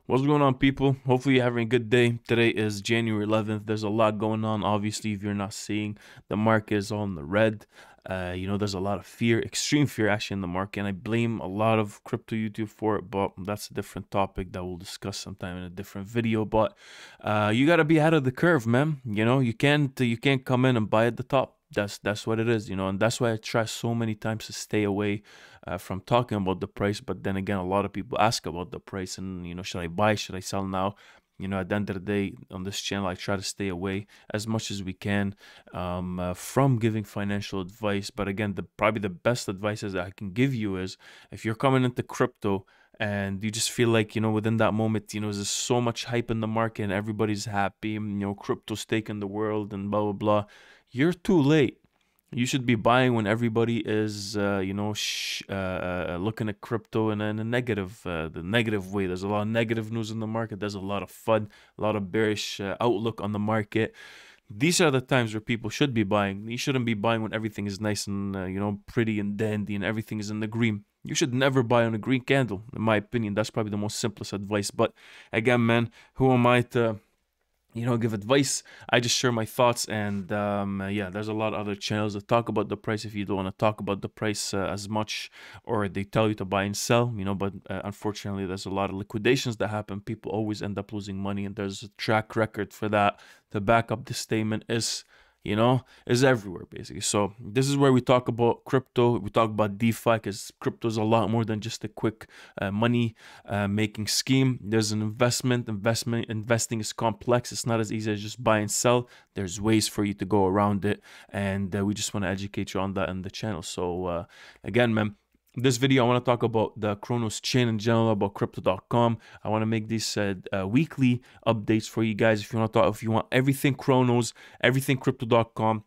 What's going on, people? Hopefully, you're having a good day. Today is January 11th. There's a lot going on. Obviously, if you're not seeing, the market is all in the red. There's a lot of fear, extreme fear actually in the market, and I blame a lot of crypto YouTube for it, but that's a different topic that we'll discuss sometime in a different video. But you gotta be ahead of the curve, man. You can't come in and buy at the top. That's what it is, and that's why I try so many times to stay away from talking about the price. But then again, a lot of people ask about the price, and should I buy? Should I sell now? At the end of the day, on this channel, I try to stay away as much as we can from giving financial advice. But again, probably the best advice that I can give you is if you're coming into crypto and you just feel like within that moment, there's so much hype in the market and everybody's happy, crypto's taking the world and blah blah blah. You're too late. You should be buying when everybody is, looking at crypto in a negative, the negative way. There's a lot of negative news in the market. There's a lot of FUD, a lot of bearish outlook on the market. These are the times where people should be buying. You shouldn't be buying when everything is nice and, pretty and dandy and everything is in the green. You should never buy on a green candle, in my opinion. That's probably the most simplest advice. But again, man, who am I to give advice? I just share my thoughts, and yeah, there's a lot of other channels that talk about the price if you don't want to talk about the price as much, or they tell you to buy and sell, but unfortunately there's a lot of liquidations that happen. People always end up losing money, and there's a track record for that to back up this statement is everywhere basically. So this is where we talk about crypto. We talk about DeFi because crypto is a lot more than just a quick money making scheme. There's an investing is complex. It's not as easy as just buy and sell. There's ways for you to go around it, and we just want to educate you on that in the channel. So again, man, this video, I want to talk about the Cronos chain in general, about crypto.com. I want to make these weekly updates for you guys. If you want everything Cronos, everything crypto.com,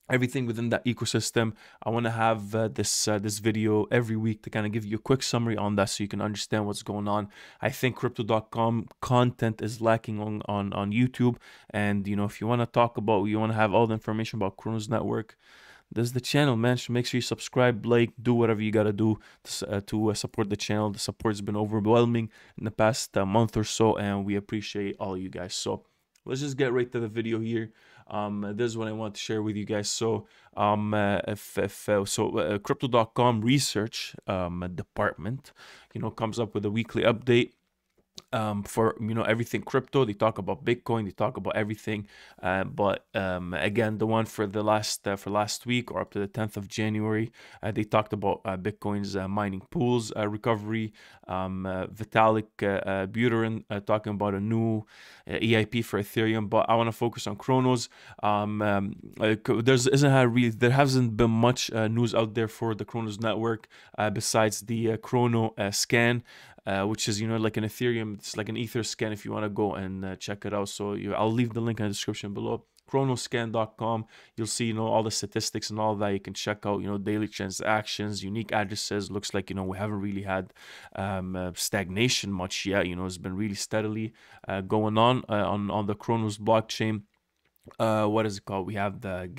everything within that ecosystem, I want to have this video every week to kind of give you a quick summary on that so you can understand what's going on. I think crypto.com content is lacking on YouTube, and if you want to have all the information about Cronos Network, this is the channel, man. So make sure you subscribe, like, do whatever you gotta do to support the channel. The support's been overwhelming in the past month or so, and we appreciate all you guys. So let's just get right to the video here. This is what I want to share with you guys. So crypto.com research department comes up with a weekly update for everything crypto. They talk about Bitcoin, they talk about everything, but again, the one for last week, or up to the 10th of January, they talked about Bitcoin's mining pools recovery. Vitalik Buterin talking about a new EIP for Ethereum, but I want to focus on Cronos. There hasn't been much news out there for the Cronos network besides the CronoScan, which is like an Ethereum. It's like an Ether scan if you want to go and check it out. So I'll leave the link in the description below. CronoScan.com. You'll see all the statistics and all that. You can check out daily transactions, unique addresses. Looks like we haven't really had stagnation much yet. It's been really steadily going on the Cronos blockchain. What is it called? We have the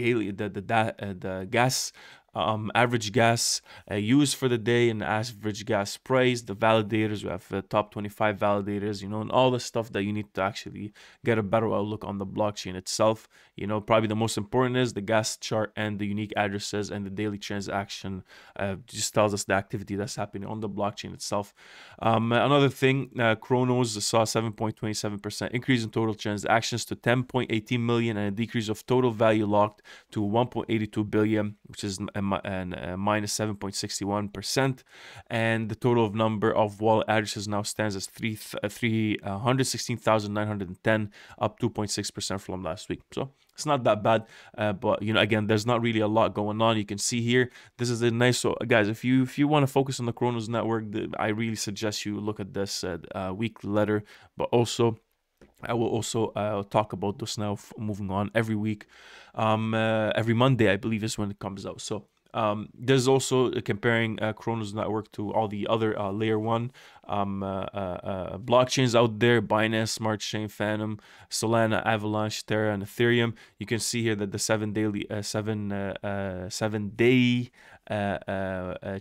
gas, average gas used for the day, and average gas price, the validators. We have the top 25 validators, and all the stuff that you need to actually get a better outlook on the blockchain itself. Probably the most important is the gas chart and the unique addresses, and the daily transaction just tells us the activity that's happening on the blockchain itself. Another thing, Cronos saw 7.27% increase in total transactions to 10.18 million, and a decrease of total value locked to 1.82 billion, which is minus 7.61%. And the total of number of wallet addresses now stands as 316,910, up 2.6% from last week. So it's not that bad, but again, there's not really a lot going on. You can see here, this is a nice. So guys, if you want to focus on the Cronos network, I really suggest you look at this weekly letter. But also, I will also talk about this now moving on every week. Every Monday, I believe, is when it comes out. So there's also comparing Cronos network to all the other layer 1 blockchains out there: Binance Smart Chain, Phantom, Solana, Avalanche, Terra, and Ethereum. You can see here that the 7 day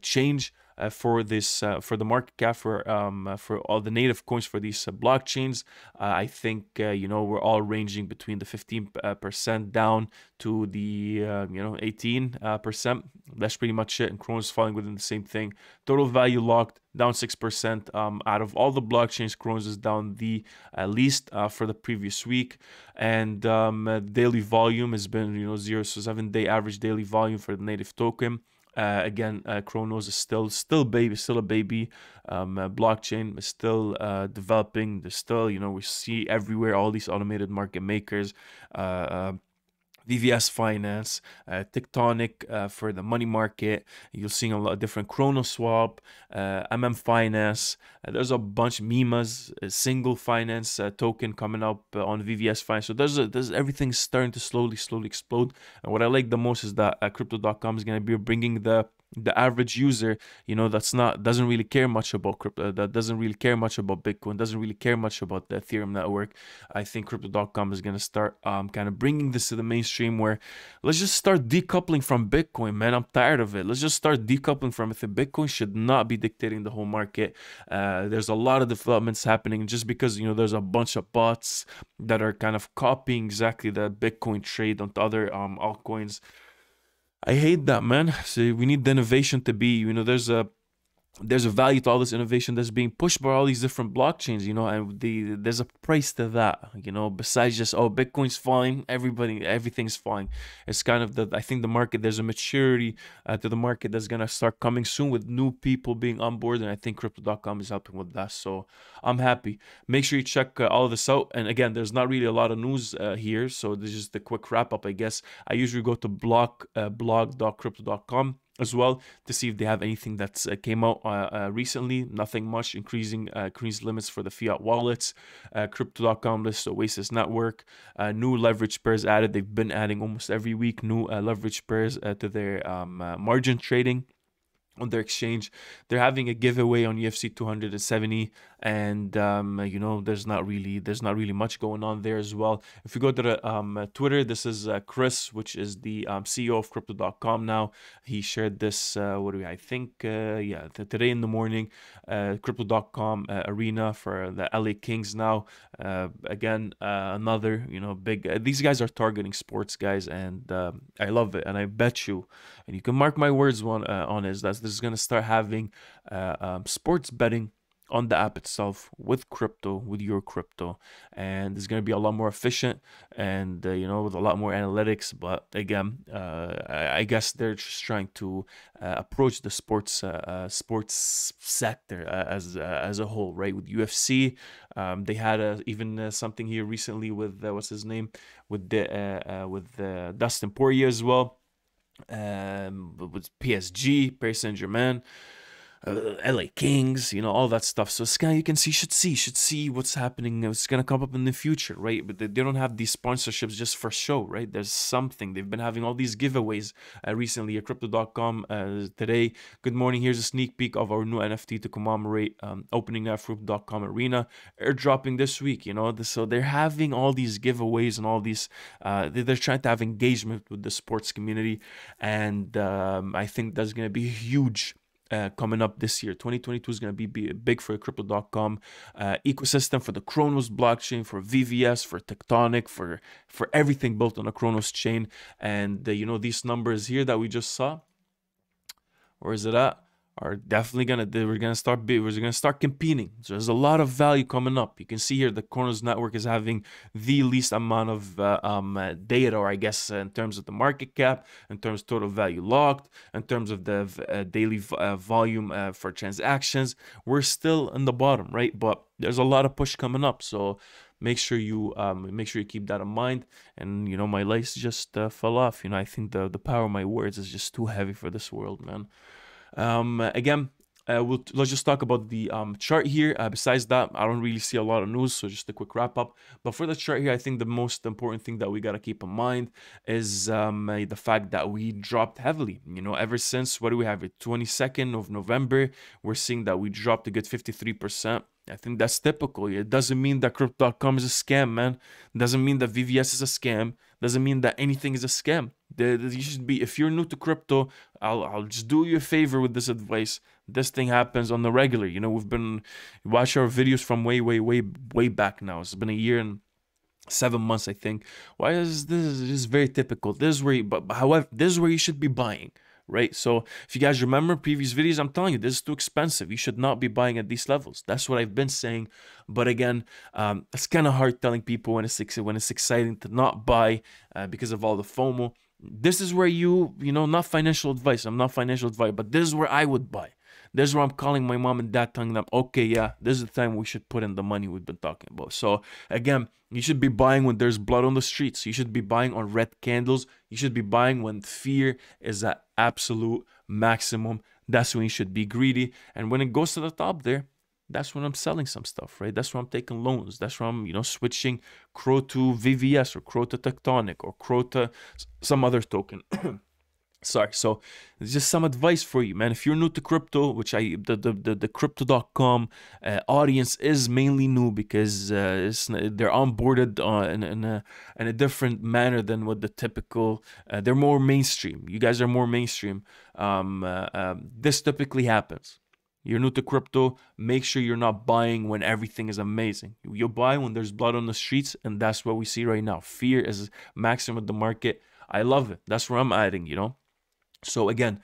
change for this for the market cap for all the native coins for these blockchains. I think we're all ranging between the 15% down to the 18%. That's pretty much it. And Cronos falling within the same thing. Total value locked down 6%. Out of all the blockchains, Cronos is down the least for the previous week. And daily volume has been 0, so 7-day average daily volume for the native token. Again, Cronos is still a baby. Blockchain is still developing. There's still, we see everywhere all these automated market makers, VVS Finance, Tectonic for the money market. You're seeing a lot of different ChronoSwap, Finance. There's a bunch of MIMAs, a single finance token coming up on VVS Finance. So there's everything starting to slowly explode. And what I like the most is that Crypto.com is going to be bringing the average user, doesn't really care much about crypto, that doesn't really care much about Bitcoin, doesn't really care much about the Ethereum network. I think Crypto.com is going to start kind of bringing this to the mainstream, where let's just start decoupling from Bitcoin, man. I'm tired of it. Let's just start decoupling from it. Bitcoin should not be dictating the whole market. There's a lot of developments happening just because, there's a bunch of bots that are kind of copying exactly the Bitcoin trade onto other altcoins. I hate that, man. So we need the innovation to be, there's a value to all this innovation that's being pushed by all these different blockchains, and there's a price to that, besides just, Bitcoin's falling, everything's falling. It's kind of I think the market, there's a maturity to the market that's going to start coming soon with new people being on board, and I think Crypto.com is helping with that. So I'm happy. Make sure you check all of this out. And again, there's not really a lot of news here, so this is just a quick wrap up, I guess. I usually go to blog.crypto.com as well to see if they have anything that's came out recently. Nothing much. Increased limits for the fiat wallets. Crypto.com lists Oasis Network. New leverage pairs added. They've been adding almost every week new leverage pairs to their margin trading on their exchange. They're having a giveaway on UFC 270, and there's not really much going on there as well. If you go to the Twitter, this is Chris, which is the CEO of Crypto.com now. He shared this today in the morning. Crypto.com arena for the LA Kings now. Again, another big. These guys are targeting sports, guys, and I love it. And I bet you, and you can mark my words on is that this is gonna start having sports betting on the app itself with your crypto, and it's going to be a lot more efficient and with a lot more analytics. But again, I guess they're just trying to approach the sports sector as a whole, right? With UFC, they had even something here recently with what's his name, with Dustin Poirier as well, with PSG, Paris Saint-Germain, LA Kings, all that stuff. So Sky, you can see, should see what's happening. It's gonna come up in the future, right? But they don't have these sponsorships just for show, right? There's something. They've been having all these giveaways recently at Crypto.com today. Good morning. Here's a sneak peek of our new NFT to commemorate opening at Crypto.com Arena, airdropping this week. So they're having all these giveaways and all these. They're trying to have engagement with the sports community, and I think that's gonna be huge. Coming up this year. 2022 is going to be big for Crypto.com ecosystem, for the Cronos blockchain, for VVS, for Tectonic, for everything built on a Cronos chain. And these numbers here that we just saw, where is it at? Are definitely we're gonna start competing. So there's a lot of value coming up. You can see here the Cronos network is having the least amount of data, or I guess in terms of the market cap, in terms of total value locked, in terms of the daily volume for transactions. We're still in the bottom, right? But there's a lot of push coming up. So make sure you keep that in mind. And my lights just fell off. I think the power of my words is just too heavy for this world, man. Again, let's just talk about the chart here. Besides that, I don't really see a lot of news, so just a quick wrap up. But for the chart here, I think the most important thing that we got to keep in mind is the fact that we dropped heavily. Ever since, what do we have it, 22nd of November, we're seeing that we dropped a good 53%. I think that's typical. It doesn't mean that crypto.com is a scam, man. It doesn't mean that VVS is a scam. It doesn't mean that anything is a scam. You should be, if you're new to crypto, I'll just do you a favor with this advice. This thing happens on the regular. You know, watch our videos from way back now. It's been a year and 7 months, I think. Why is this is very typical? This is where, but however, this is where you should be buying, right? So if you guys remember previous videos, I'm telling you, this is too expensive. You should not be buying at these levels. That's what I've been saying. But again, it's kind of hard telling people when it's exciting to not buy because of all the FOMO. This is where you know, not financial advice. I'm not financial advice, but this is where I would buy. This is where I'm calling my mom and dad, telling them, okay, yeah, this is the time we should put in the money we've been talking about. So again, you should be buying when there's blood on the streets. You should be buying on red candles. You should be buying when fear is at absolute maximum. That's when you should be greedy. And when it goes to the top there, that's when I'm selling some stuff, right? That's when I'm taking loans. That's when I'm, you know, switching CRO to VVS or CRO to Tectonic or CRO to some other token. Sorry, so it's just some advice for you, man. If you're new to crypto, which the crypto.com audience is mainly new because they're onboarded in a different manner than what the typical. They're more mainstream. You guys are more mainstream. This typically happens. You're new to crypto, make sure you're not buying when everything is amazing. You'll buy when there's blood on the streets, and that's what we see right now. Fear is maximum in the market. I love it. That's where I'm adding, you know. So again,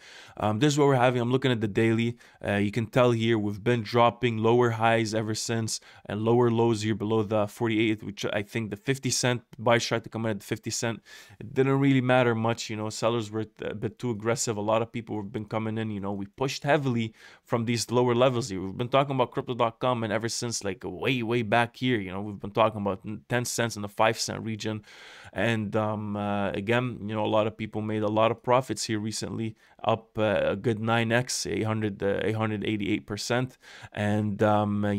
this is what we're having. I'm looking at the daily. You can tell here we've been dropping lower highs ever since and lower lows here below the 48, which I think the 50 cent buy tried to come in at 50 cent. It didn't really matter much, you know. Sellers were a bit too aggressive. A lot of people have been coming in, you know. We pushed heavily from these lower levels here. We've been talking about crypto.com and ever since like way back here, you know, we've been talking about 10 cents in the 5 cent region. And again, you know, a lot of people made a lot of profits here recently. Up a good 9x, 888%, and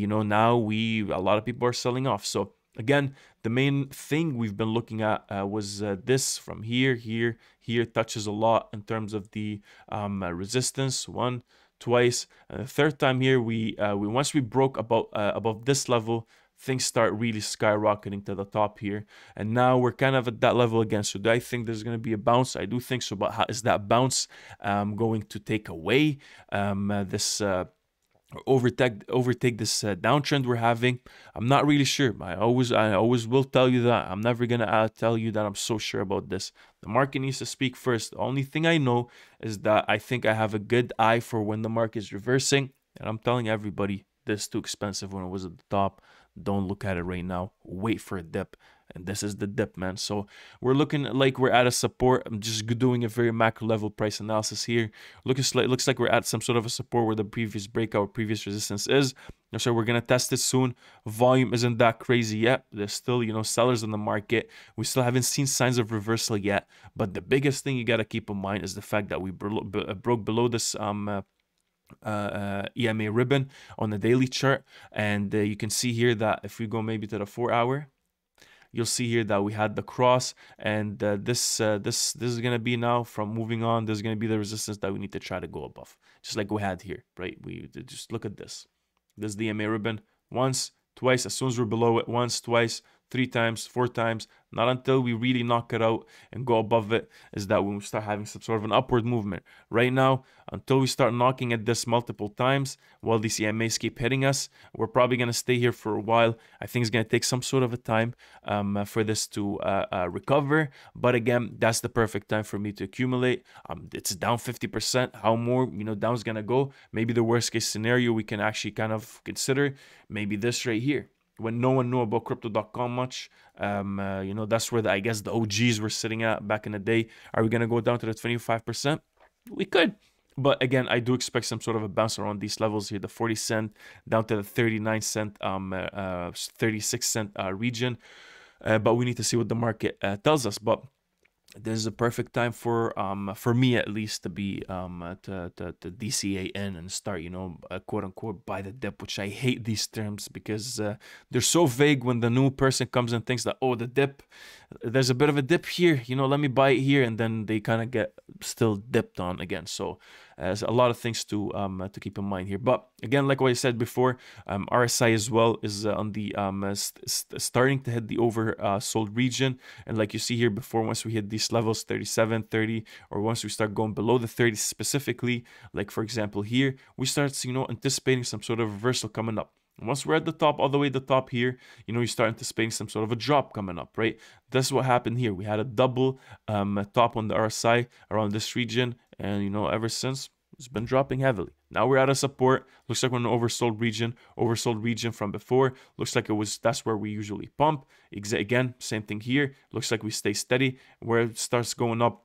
you know, now a lot of people are selling off. So again, the main thing we've been looking at was this from here touches a lot in terms of the resistance, one, twice, and the third time here we once we broke above this level, things start really skyrocketing to the top here. And now we're kind of at that level again. So do I think there's going to be a bounce? I do think so. But how is that bounce going to take away this overtake this downtrend we're having? I'm not really sure. I always will tell you that. I'm never going to tell you that I'm so sure about this. The market needs to speak first. The only thing I know is that I think I have a good eye for when the market is reversing. And I'm telling everybody, this is too expensive when it was at the top. Don't look at it right now. Wait for a dip. And this is the dip, man. So we're looking like we're at a support. I'm just doing a very macro level price analysis here. Looks like we're at some sort of a support where the previous breakout, previous resistance is. So we're going to test it soon. Volume isn't that crazy yet. There's still, you know, sellers in the market. We still haven't seen signs of reversal yet. But the biggest thing you got to keep in mind is the fact that we broke below this EMA ribbon on the daily chart, and you can see here that if we go maybe to the 4-hour, you'll see here that we had the cross, and this is gonna be now from moving on. There's gonna be the resistance that we need to try to go above, just like we had here, right? We just look at this. This is the EMA ribbon once, twice. As soon as we're below it, once, twice, 3 times, 4 times. Not until we really knock it out and go above it is that when we start having some sort of an upward movement. Right now, until we start knocking at this multiple times, while these EMAs keep hitting us, we're probably going to stay here for a while. I think it's going to take some sort of a time for this to recover. But again, that's the perfect time for me to accumulate. It's down 50%. How more, you know, down is going to go? Maybe the worst case scenario we can actually kind of consider, maybe this right here. When no one knew about crypto.com much, you know, that's where I guess the OGs were sitting at back in the day. Are we going to go down to the 25%? We could. But again, I do expect some sort of a bounce around these levels here, the 40 cent down to the 39 cent, 36 cent region. But we need to see what the market tells us. But this is a perfect time for me at least to be to DCA in and start, you know, quote unquote buy the dip, which I hate these terms because they're so vague. When the new person comes and thinks that, oh, the dip, there's a bit of a dip here, you know, let me buy it here, and then they kind of get still dipped on again. So There's a lot of things to keep in mind here. But again, like what I said before, RSI as well is on the starting to hit the oversold region. And like you see here before, once we hit these levels 37, 30, or once we start going below the 30 specifically, like for example here, we start, you know, anticipating some sort of reversal coming up. And once we're at the top, all the way to the top here, you know, you start anticipating some sort of a drop coming up, right? That's what happened here. We had a double top on the RSI around this region, and you know, ever since it's been dropping heavily. Now we're at a support. Looks like we're in an oversold region from before. Looks like that's where we usually pump. Again, same thing here. Looks like we stay steady. Where it starts going up,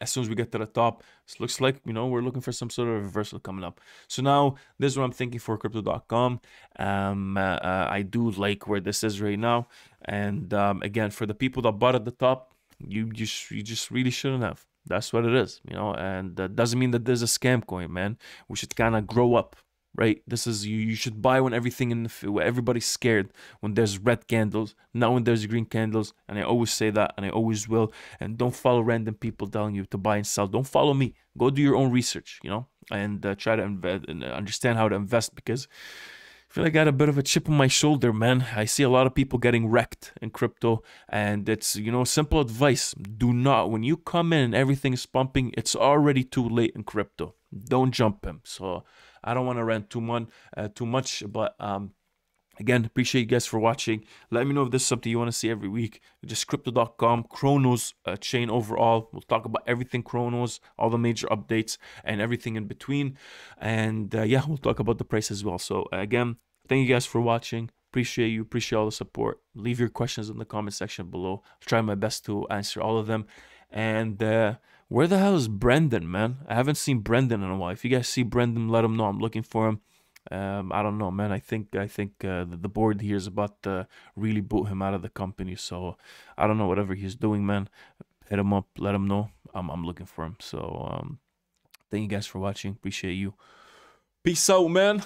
as soon as we get to the top, it looks like, you know, we're looking for some sort of reversal coming up. So now this is what I'm thinking for crypto.com. I do like where this is right now. And again, for the people that bought at the top, you just really shouldn't have. That's what it is, you know, and that doesn't mean that there's a scam coin, man. We should kind of grow up, right? This is you should buy when everybody's scared, when there's red candles, not when there's green candles. And I always say that, and I always will. And don't follow random people telling you to buy and sell. Don't follow me. Go do your own research, you know, and try to invest and understand how to invest, because I feel like I got a bit of a chip on my shoulder, man. I see a lot of people getting wrecked in crypto, and it's, you know, simple advice. Do not, when you come in and everything is pumping, it's already too late in crypto. Don't jump him. So I don't want to rant too much, but again, appreciate you guys for watching. Let me know if this is something you want to see every week. Just crypto.com, Cronos chain overall. We'll talk about everything Cronos, all the major updates, and everything in between. And yeah, we'll talk about the price as well. So again, thank you guys for watching. Appreciate you. Appreciate all the support. Leave your questions in the comment section below. I'll try my best to answer all of them. And where the hell is Brendan, man? I haven't seen Brendan in a while. If you guys see Brendan, let him know. I'm looking for him. I don't know, man. I think the board here is about to really boot him out of the company. So I don't know, whatever he's doing, man. Hit him up, let him know. I'm looking for him. So thank you guys for watching. Appreciate you. Peace out, man.